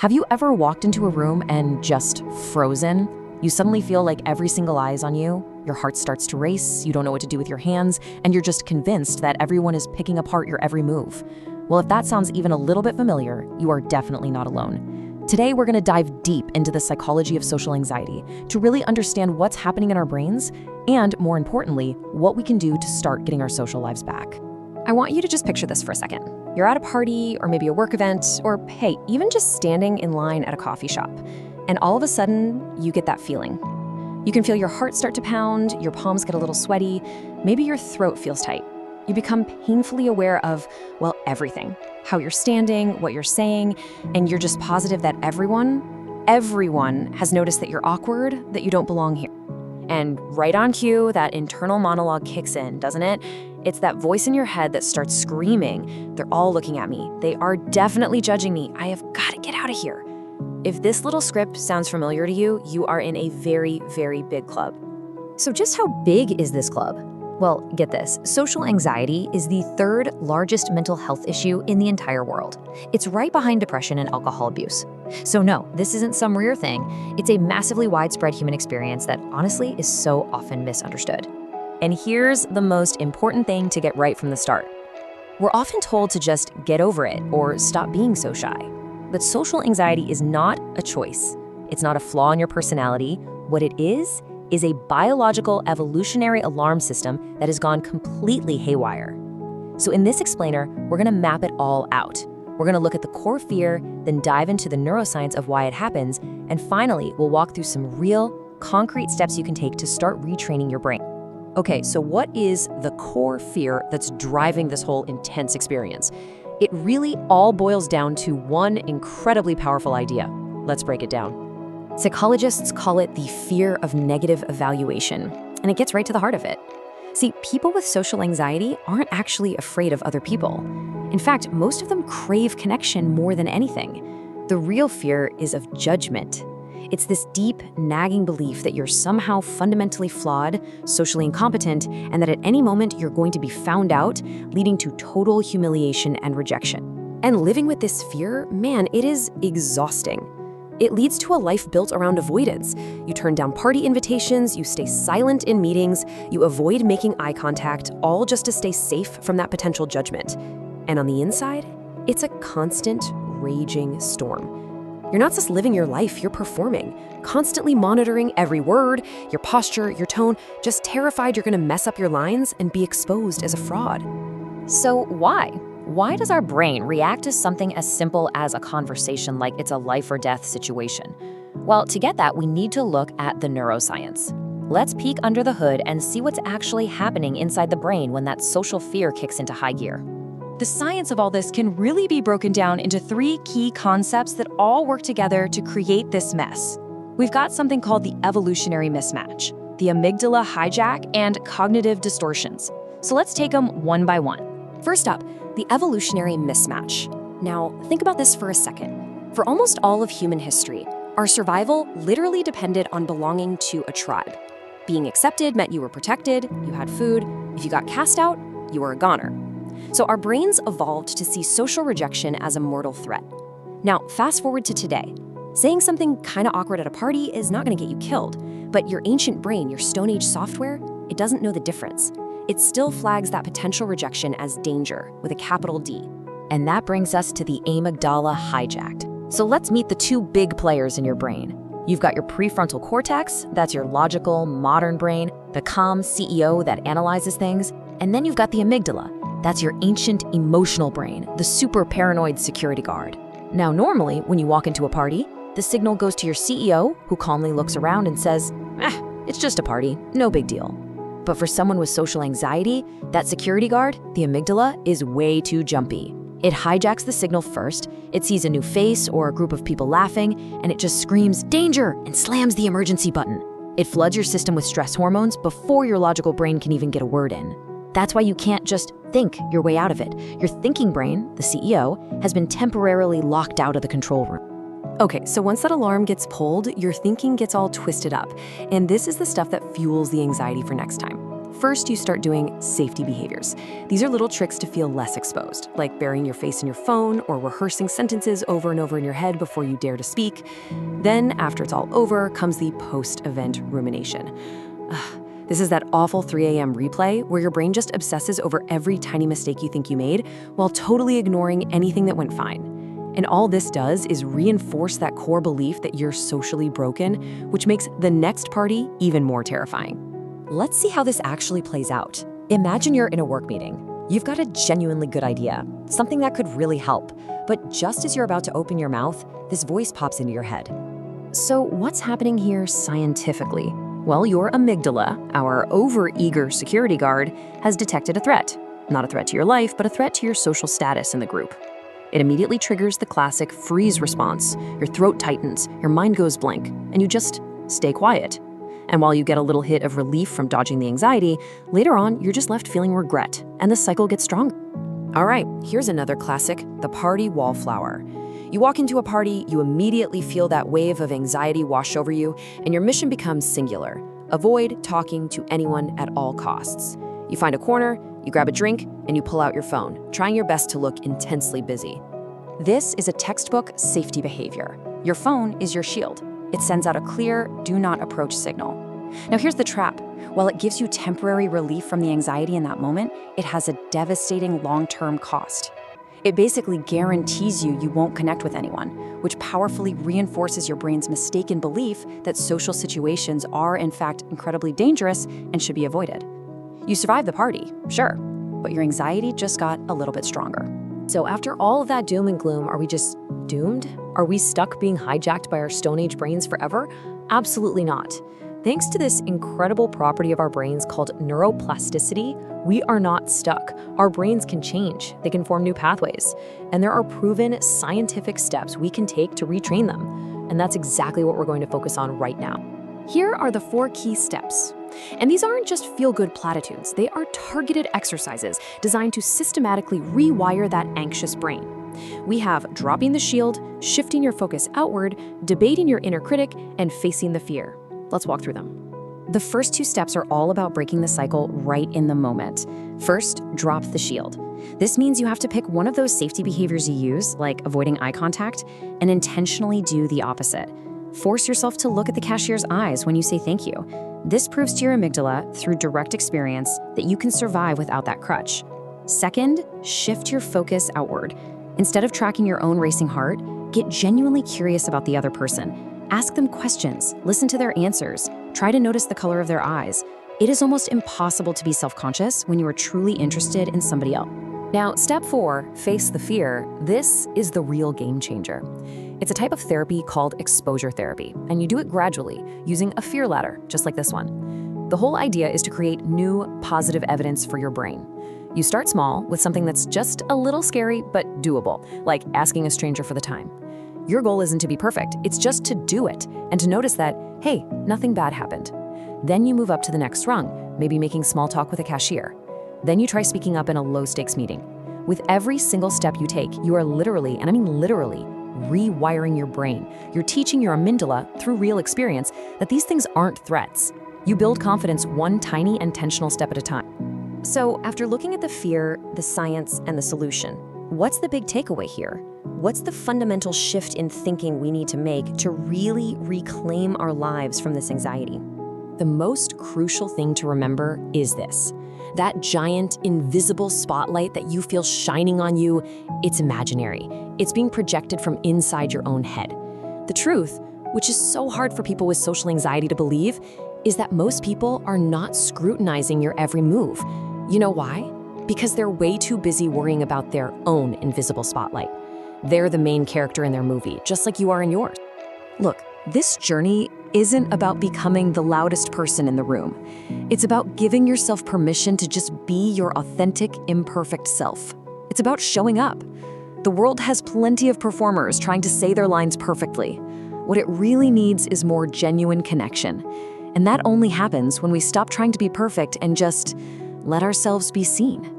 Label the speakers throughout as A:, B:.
A: Have you ever walked into a room and just frozen? You suddenly feel like every single eye is on you, your heart starts to race, you don't know what to do with your hands, and you're just convinced that everyone is picking apart your every move. Well, if that sounds even a little bit familiar, you are definitely not alone. Today, we're going to dive deep into the psychology of social anxiety to really understand what's happening in our brains and, more importantly, what we can do to start getting our social lives back.
B: I want you to just picture this for a second. You're at a party or maybe a work event or, hey, even just standing in line at a coffee shop. And all of a sudden, you get that feeling. You can feel your heart start to pound, your palms get a little sweaty, maybe your throat feels tight. You become painfully aware of, well, everything. How you're standing, what you're saying, and you're just positive that everyone has noticed that you're awkward, that you don't belong here. And right on cue, that internal monologue kicks in, doesn't it? It's that voice in your head that starts screaming, they're all looking at me. They are definitely judging me. I have got to get out of here. If this little script sounds familiar to you, you are in a very, very big club.
C: So just how big is this club? Well, get this, social anxiety is the third largest mental health issue in the entire world. It's right behind depression and alcohol abuse. So no, this isn't some rare thing. It's a massively widespread human experience that honestly is so often misunderstood.
A: And here's the most important thing to get right from the start. We're often told to just get over it or stop being so shy. But social anxiety is not a choice. It's not a flaw in your personality. What it is a biological evolutionary alarm system that has gone completely haywire. So in this explainer, we're going to map it all out. We're going to look at the core fear, then dive into the neuroscience of why it happens, and finally, we'll walk through some real, concrete steps you can take to start retraining your brain. Okay, so what is the core fear that's driving this whole intense experience? It really all boils down to one incredibly powerful idea. Let's break it down.
B: Psychologists call it the fear of negative evaluation, and it gets right to the heart of it. See, people with social anxiety aren't actually afraid of other people. In fact, most of them crave connection more than anything. The real fear is of judgment. It's this deep, nagging belief that you're somehow fundamentally flawed, socially incompetent, and that at any moment you're going to be found out, leading to total humiliation and rejection. And living with this fear, man, it is exhausting. It leads to a life built around avoidance. You turn down party invitations, you stay silent in meetings, you avoid making eye contact, all just to stay safe from that potential judgment. And on the inside, it's a constant, raging storm. You're not just living your life, you're performing, constantly monitoring every word, your posture, your tone, just terrified you're gonna mess up your lines and be exposed as a fraud.
C: So why? Why does our brain react to something as simple as a conversation like it's a life or death situation? Well, to get that, we need to look at the neuroscience. Let's peek under the hood and see what's actually happening inside the brain when that social fear kicks into high gear.
A: The science of all this can really be broken down into three key concepts that all work together to create this mess. We've got something called the evolutionary mismatch, the amygdala hijack, and cognitive distortions. So let's take them one by one.
B: First up, the evolutionary mismatch. Now, think about this for a second. For almost all of human history, our survival literally depended on belonging to a tribe. Being accepted meant you were protected, you had food. If you got cast out, you were a goner. So our brains evolved to see social rejection as a mortal threat. Now, fast forward to today. Saying something kind of awkward at a party is not going to get you killed, but your ancient brain, your Stone Age software, it doesn't know the difference. It still flags that potential rejection as danger with a capital D.
C: And that brings us to the amygdala hijacked. So let's meet the two big players in your brain. You've got your prefrontal cortex, that's your logical, modern brain, the calm CEO that analyzes things, and then you've got the amygdala, that's your ancient emotional brain, the super paranoid security guard. Now, normally, when you walk into a party, the signal goes to your CEO, who calmly looks around and says, it's just a party, no big deal. But for someone with social anxiety, that security guard, the amygdala, is way too jumpy. It hijacks the signal first, it sees a new face or a group of people laughing, and it just screams, danger, and slams the emergency button. It floods your system with stress hormones before your logical brain can even get a word in. That's why you can't just think your way out of it. Your thinking brain, the CEO, has been temporarily locked out of the control room.
B: Okay, so once that alarm gets pulled, your thinking gets all twisted up. And this is the stuff that fuels the anxiety for next time. First, you start doing safety behaviors. These are little tricks to feel less exposed, like burying your face in your phone or rehearsing sentences over and over in your head before you dare to speak. Then, after it's all over, comes the post-event rumination. This is that awful 3 a.m. replay where your brain just obsesses over every tiny mistake you think you made while totally ignoring anything that went fine. And all this does is reinforce that core belief that you're socially broken, which makes the next party even more terrifying.
C: Let's see how this actually plays out. Imagine you're in a work meeting. You've got a genuinely good idea, something that could really help. But just as you're about to open your mouth, this voice pops into your head.
B: So what's happening here scientifically? Well, your amygdala, our overeager security guard, has detected a threat. Not a threat to your life, but a threat to your social status in the group. It immediately triggers the classic freeze response. Your throat tightens, your mind goes blank, and you just stay quiet. And while you get a little hit of relief from dodging the anxiety, later on, you're just left feeling regret, and the cycle gets stronger. All right, here's another classic, the party wallflower. You walk into a party, you immediately feel that wave of anxiety wash over you, and your mission becomes singular. Avoid talking to anyone at all costs. You find a corner, you grab a drink, and you pull out your phone, trying your best to look intensely busy. This is a textbook safety behavior. Your phone is your shield. It sends out a clear, do not approach signal. Now here's the trap. While it gives you temporary relief from the anxiety in that moment, it has a devastating long-term cost. It basically guarantees you won't connect with anyone, which powerfully reinforces your brain's mistaken belief that social situations are in fact incredibly dangerous and should be avoided. You survived the party, sure, but your anxiety just got a little bit stronger.
C: So after all of that doom and gloom, are we just doomed? Are we stuck being hijacked by our Stone Age brains forever? Absolutely not. Thanks to this incredible property of our brains called neuroplasticity, we are not stuck. Our brains can change. They can form new pathways. And there are proven scientific steps we can take to retrain them. And that's exactly what we're going to focus on right now.
B: Here are the 4 key steps. And these aren't just feel-good platitudes. They are targeted exercises designed to systematically rewire that anxious brain. We have dropping the shield, shifting your focus outward, debating your inner critic, and facing the fear. Let's walk through them. The first 2 steps are all about breaking the cycle right in the moment. First, drop the shield. This means you have to pick one of those safety behaviors you use, like avoiding eye contact, and intentionally do the opposite. Force yourself to look at the cashier's eyes when you say thank you. This proves to your amygdala, through direct experience, that you can survive without that crutch. Second, shift your focus outward. Instead of tracking your own racing heart, get genuinely curious about the other person. Ask them questions, listen to their answers, try to notice the color of their eyes. It is almost impossible to be self-conscious when you are truly interested in somebody else. Now, step 4, face the fear. This is the real game changer. It's a type of therapy called exposure therapy, and you do it gradually using a fear ladder, just like this one. The whole idea is to create new, positive evidence for your brain. You start small with something that's just a little scary but doable, like asking a stranger for the time. Your goal isn't to be perfect, it's just to do it and to notice that, hey, nothing bad happened. Then you move up to the next rung, maybe making small talk with a cashier. Then you try speaking up in a low-stakes meeting. With every single step you take, you are literally, and I mean literally, rewiring your brain. You're teaching your amygdala, through real experience, that these things aren't threats. You build confidence one tiny intentional step at a time. So after looking at the fear, the science, and the solution, what's the big takeaway here? What's the fundamental shift in thinking we need to make to really reclaim our lives from this anxiety? The most crucial thing to remember is this. That giant, invisible spotlight that you feel shining on you, it's imaginary. It's being projected from inside your own head. The truth, which is so hard for people with social anxiety to believe, is that most people are not scrutinizing your every move. You know why? Because they're way too busy worrying about their own invisible spotlight. They're the main character in their movie, just like you are in yours. Look, this journey isn't about becoming the loudest person in the room. It's about giving yourself permission to just be your authentic, imperfect self. It's about showing up. The world has plenty of performers trying to say their lines perfectly. What it really needs is more genuine connection. And that only happens when we stop trying to be perfect and just let ourselves be seen.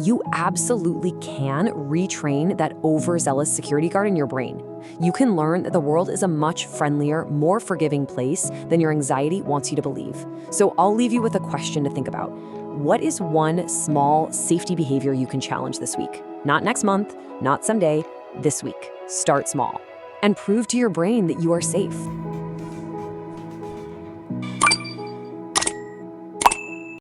B: You absolutely can retrain that overzealous security guard in your brain. You can learn that the world is a much friendlier, more forgiving place than your anxiety wants you to believe. So I'll leave you with a question to think about. What is one small safety behavior you can challenge this week? Not next month, not someday, this week. Start small and prove to your brain that you are safe.